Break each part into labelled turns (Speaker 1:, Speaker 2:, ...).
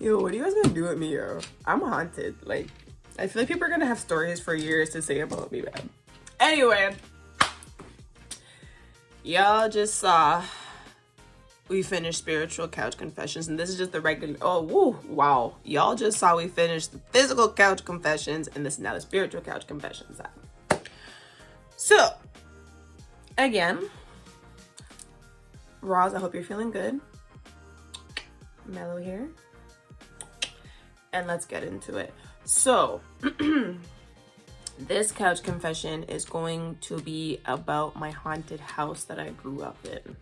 Speaker 1: Yo, what are you guys gonna do with me, yo? I'm haunted. Like, I feel like people are gonna have stories for years to say about me, man. Anyway, y'all just saw we finished spiritual couch confessions, and this is just the regular. Oh, woo, wow! Y'all just saw we finished the physical couch confessions, and this is now the spiritual couch confessions. So, again, Roz, I hope you're feeling good. Mellow here. And let's get into it. So, this couch confession is going to be about my haunted house that I grew up in.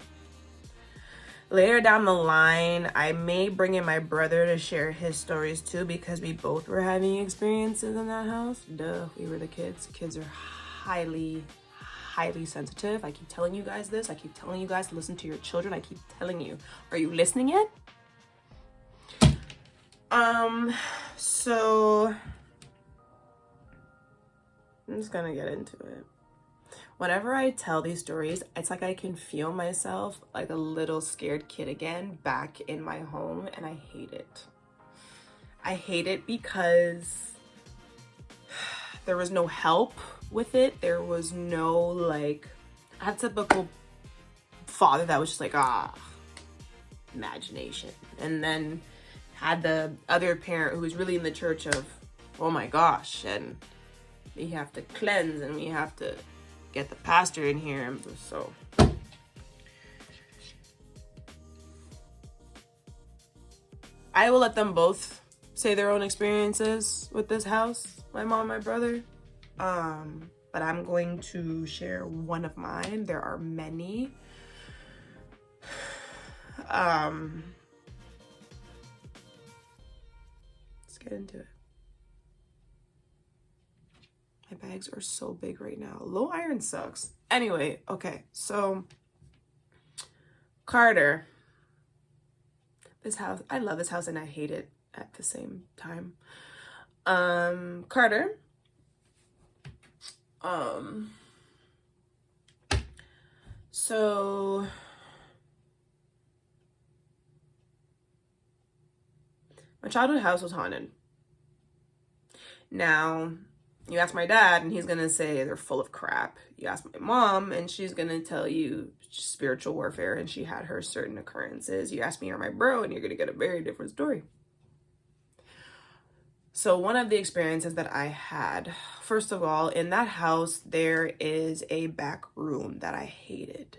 Speaker 1: Later down the line, I may bring in my brother to share his stories too, because we both were having experiences in that house. Duh, we were the kids. Kids are highly sensitive. I keep telling you guys this. I keep telling you guys to listen to your children. I keep telling you. Are you listening yet? So I'm just gonna get into it. Whenever I tell these stories, it's like I can feel myself like a little scared kid again back in my home, and I hate it. I hate it because there was no help with it. There was no, like, I had typical father that was just like, imagination. And then had the other parent who was really in the church of, oh my gosh, and we have to cleanse and we have to get the pastor in here. And so I will let them both say their own experiences with this house, my mom and my brother. But I'm going to share one of mine. There are many. Let's get into it. My bags are so big right now. Low iron sucks. Anyway, okay, so Carter. This house, I love this house and I hate it at the same time. Carter. So my childhood house was haunted. Now, you ask my dad and he's gonna say they're full of crap. You ask my mom and she's gonna tell you spiritual warfare and she had her certain occurrences. You ask me or my bro and you're gonna get a very different story. So one of the experiences that I had, first of all, in that house, there is a back room that I hated.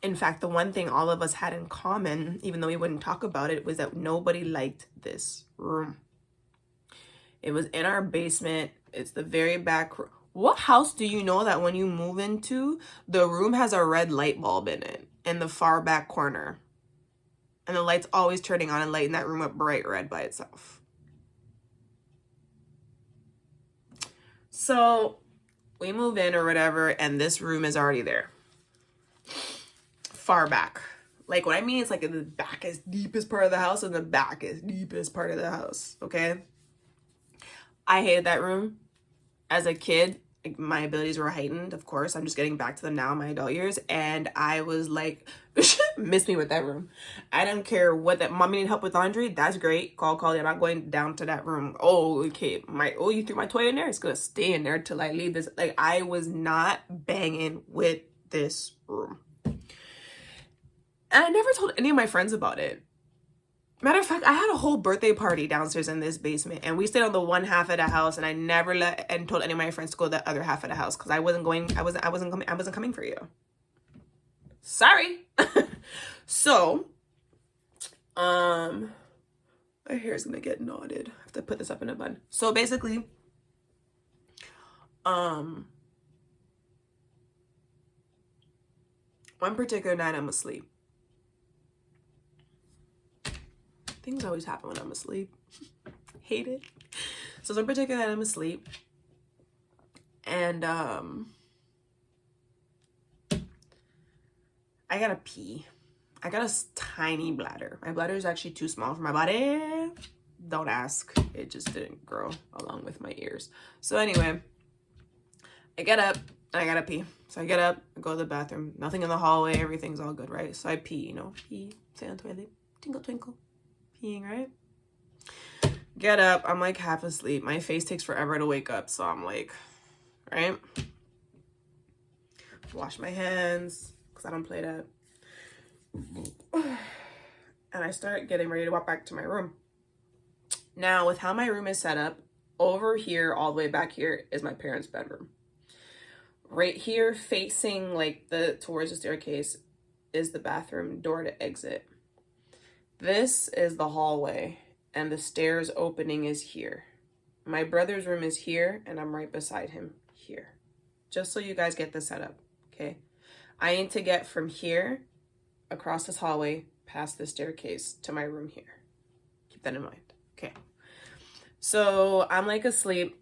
Speaker 1: In fact, the one thing all of us had in common, even though we wouldn't talk about it, was that nobody liked this room. It was in our basement. It's the very back room. What house do you know that when you move into, the room has a red light bulb in it in the far back corner? And the light's always turning on and lighting that room up bright red by itself. So we move in or whatever, and this room is already there. Far back. Like, what I mean is like in the back is deepest part of the house and the back is deepest part of the house, okay? I hated that room. As a kid, like, my abilities were heightened, of course. I'm just getting back to them now in my adult years. And I was like, miss me with that room. I don't care what that, mommy need help with laundry? That's great. Call. I'm not going down to that room. Oh, okay. You threw my toy in there? It's gonna stay in there till I leave this. Like, I was not banging with this room. And I never told any of my friends about it. Matter of fact, I had a whole birthday party downstairs in this basement, and we stayed on the one half of the house, and I never told any of my friends to go to the other half of the house because I wasn't coming for you. Sorry. So, my hair is gonna get knotted. I have to put this up in a bun. So basically, one particular night I'm asleep. Things always happen when I'm asleep. Hate it. So some particular night I'm asleep. And I gotta pee. I got a tiny bladder. My bladder is actually too small for my body. Don't ask. It just didn't grow along with my ears. So anyway, I get up and I gotta pee. So I get up, I go to the bathroom. Nothing in the hallway. Everything's all good, right? So I pee, pee, stay on the toilet. Twinkle, twinkle. Peeing, right? Get up. I'm like half asleep. My face takes forever to wake up. So I'm like, right? Wash my hands because I don't play that. And I start getting ready to walk back to my room. Now, with how my room is set up, over here, all the way back here is my parents' bedroom. Right here, facing like towards the staircase, is the bathroom door to exit. This is the hallway, and the stairs opening is here. My brother's room is here, and I'm right beside him here. Just so you guys get the setup, okay? I need to get from here across this hallway past the staircase to my room here. Keep that in mind, okay? So I'm like asleep.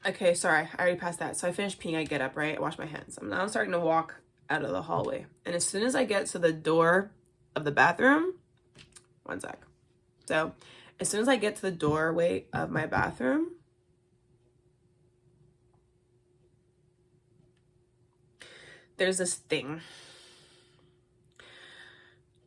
Speaker 1: Okay, sorry, I already passed that. So I finished peeing, I get up, right? I wash my hands. I'm starting to walk out of the hallway. And as soon as I get to the door of the bathroom, one sec. So as soon as I get to the doorway of my bathroom, there's this thing.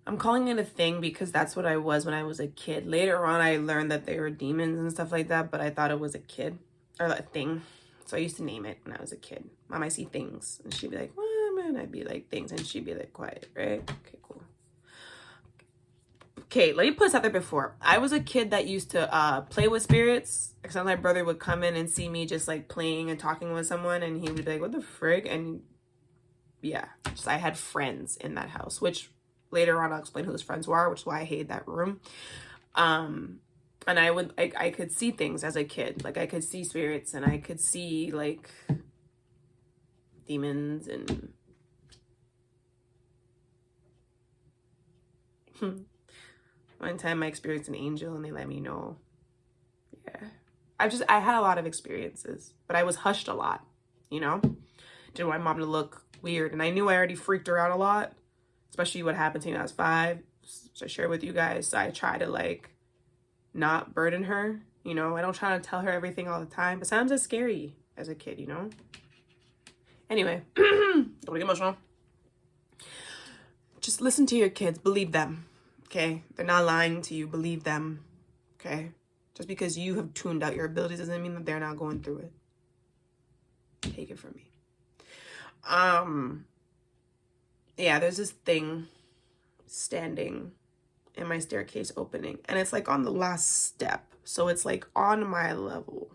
Speaker 1: I'm calling it a thing because that's what I was when I was a kid. Later on, I learned that they were demons and stuff like that, but I thought it was a kid or a thing. So I used to name it when I was a kid. Mom, I see things. And she'd be like, well, man, I'd be like, things. And she'd be like, quiet, right? Okay, cool. Okay, let me put this out there before. I was a kid that used to play with spirits. Sometimes my brother would come in and see me just like playing and talking with someone. And he would be like, what the frig? And yeah, just, I had friends in that house, which later on I'll explain who those friends were, which is why I hated that room. And I could see things as a kid. Like I could see spirits and I could see like demons and one time I experienced an angel and they let me know. Yeah. I had a lot of experiences, but I was hushed a lot, you know? Didn't want my mom to look weird. And I knew I already freaked her out a lot, especially what happened to me when I was 5. So I share with you guys. So I try to like not burden her, you know? I don't try to tell her everything all the time, but sometimes it's scary as a kid, you know? Anyway, don't get emotional. Just listen to your kids, believe them, okay? They're not lying to you, believe them, okay? Just because you have tuned out your abilities doesn't mean that they're not going through it. Take it from me. Yeah, there's this thing standing in my staircase opening, and it's like on the last step, so it's like on my level.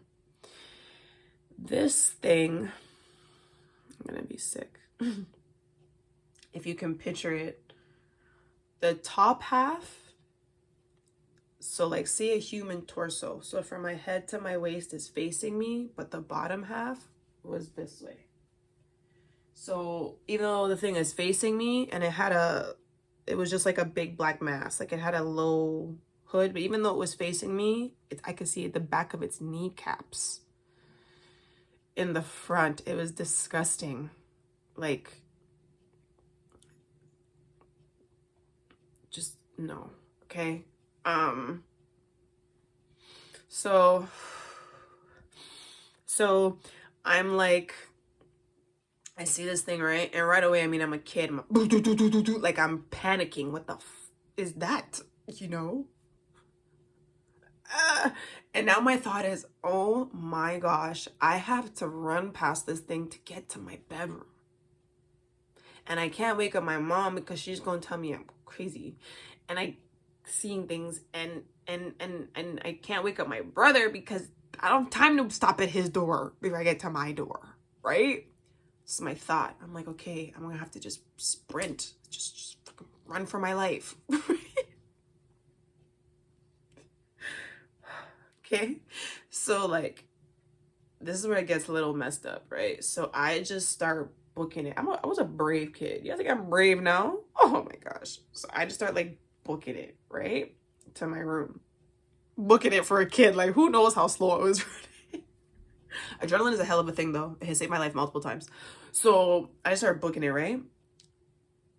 Speaker 1: This thing, I'm gonna be sick. If you can picture it, the top half, so like see a human torso, so from my head to my waist is facing me, but the bottom half was this way. So even though the thing is facing me and it was just like a big black mass, like it had a low hood, but even though it was facing me, I could see the back of its kneecaps in the front. It was disgusting. Like, just no, okay? So I'm like, I see this thing, right? And right away, I mean, I'm a kid. I'm like, I'm panicking. What the is that? You know? And now my thought is, oh my gosh, I have to run past this thing to get to my bedroom. And I can't wake up my mom because she's going to tell me I'm crazy. And I seeing things and I can't wake up my brother because I don't have time to stop at his door before I get to my door, right? This is my thought. I'm like, okay, I'm gonna have to just sprint, just fucking run for my life. Okay, so like, this is where it gets a little messed up, right? So I just start booking it. I was a brave kid. You think I'm brave now? Oh my gosh. So I just start like booking it, right? To my room. Booking it for a kid. Like, who knows how slow it was running. Adrenaline is a hell of a thing though. It has saved my life multiple times. So I just started booking it, right?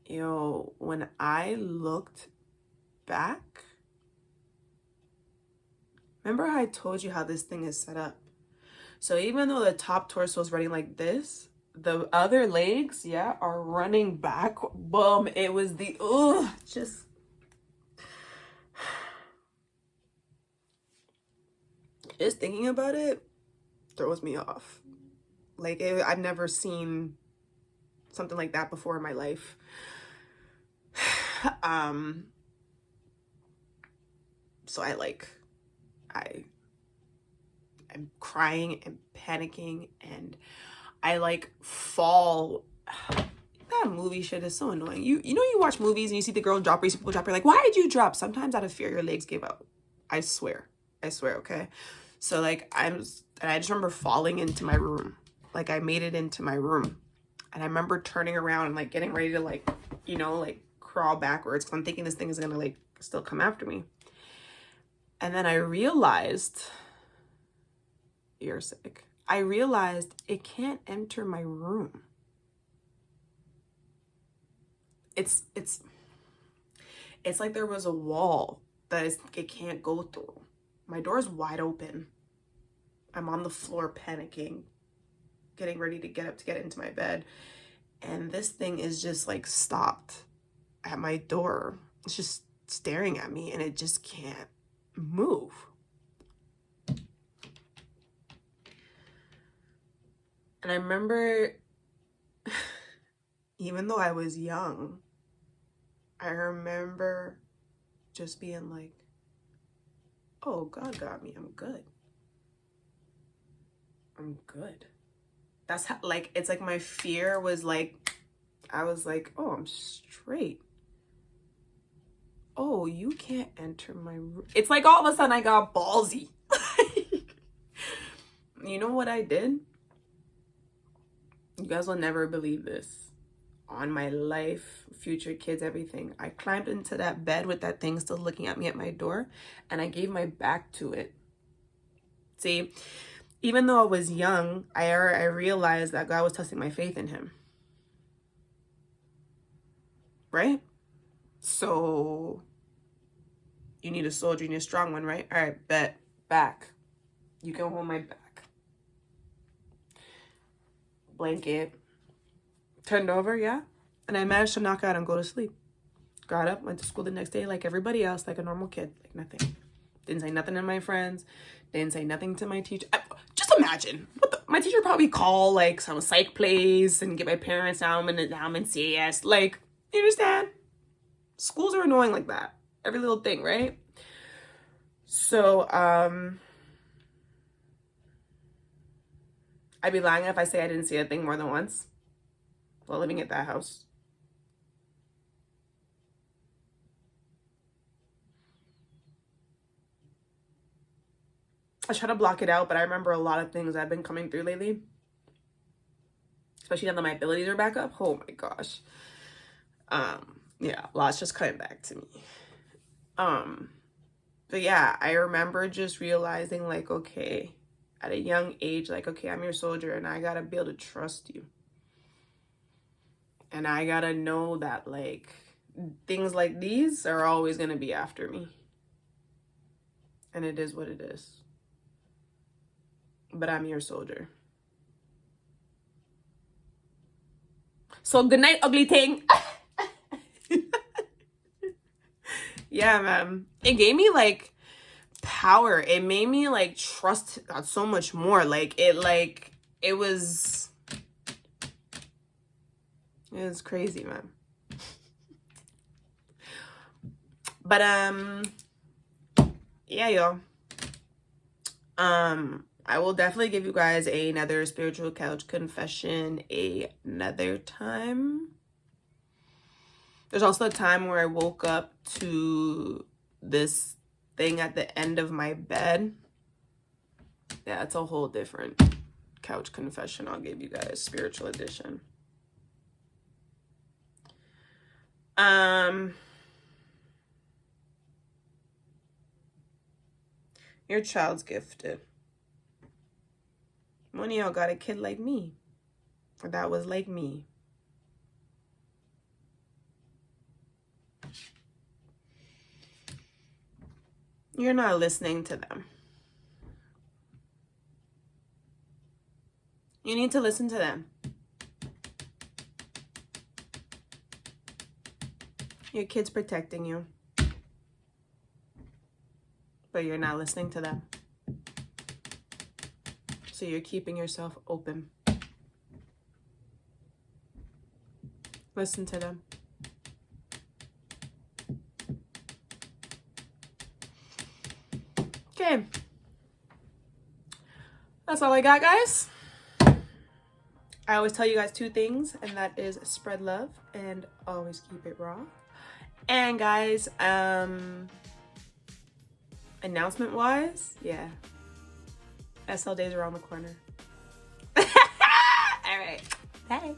Speaker 1: Yo, when I looked back, remember how I told you how this thing is set up? So even though the top torso is running like this, the other legs, yeah, are running back. Boom. It was the, just Just thinking about it throws me off. Like, I've never seen something like that before in my life. So I'm crying and panicking, and I like fall. That movie shit is so annoying. You know, you watch movies and you see the girl drop, or you see people drop, you're like, why did you drop? Sometimes out of fear your legs gave out. I swear, okay? So like, I just remember falling into my room. Like, I made it into my room, and I remember turning around and like getting ready to like, you know, like crawl backwards, because I'm thinking this thing is gonna like still come after me. And then I realized, you're sick. I realized it can't enter my room. It's like there was a wall that it can't go through. My door's wide open. I'm on the floor panicking, getting ready to get up to get into my bed. And this thing is just like stopped at my door. It's just staring at me, and it just can't move. And I remember, even though I was young, I remember just being like, oh, God got me. I'm good. I'm good. That's how, like, it's like my fear was like, I was like, oh, I'm straight. Oh, you can't enter my room. It's like all of a sudden I got ballsy. You know what I did? You guys will never believe this. On my life, future kids, everything. I climbed into that bed with that thing still looking at me at my door, and I gave my back to it. See, even though I was young, I realized that God was testing my faith in him. Right? So, you need a soldier, you need a strong one, right? All right, bet. Back. You can hold my back. Blanket. Turned over, yeah? And I managed to knock out and go to sleep. Got up, went to school the next day like everybody else, like a normal kid. Like nothing. Didn't say nothing to my friends. Didn't say nothing to my teacher. Just imagine. My teacher probably call like some psych place and get my parents down and CAS. Like, you understand? Schools are annoying like that. Every little thing, right? So, I'd be lying if I say I didn't see a thing more than once while living at that house. I try to block it out, but I remember a lot of things that have been coming through lately. Especially now that my abilities are back up. Oh my gosh. Yeah, lots just coming back to me. But yeah, I remember just realizing like, okay, at a young age, like, okay, I'm your soldier and I gotta be able to trust you. And I gotta know that like things like these are always gonna be after me. And it is what it is. But I'm your soldier. So good night, ugly thing. Yeah, man. It gave me like power. It made me like trust God so much more. It was crazy, man. But yeah, y'all. I will definitely give you guys another spiritual couch confession another time. There's also a time where I woke up to this thing at the end of my bed. Yeah, it's a whole different couch confession I'll give you guys, spiritual edition. Your child's gifted. One of y'all got a kid like me, or that was like me. You're not listening to them. You need to listen to them. Your kid's protecting you, but you're not listening to them. So you're keeping yourself open. Listen to them. Okay. That's all I got, guys. I always tell you guys 2 things, and that is spread love and always keep it raw. And guys, announcement wise, yeah, SL days around the corner. All right, bye.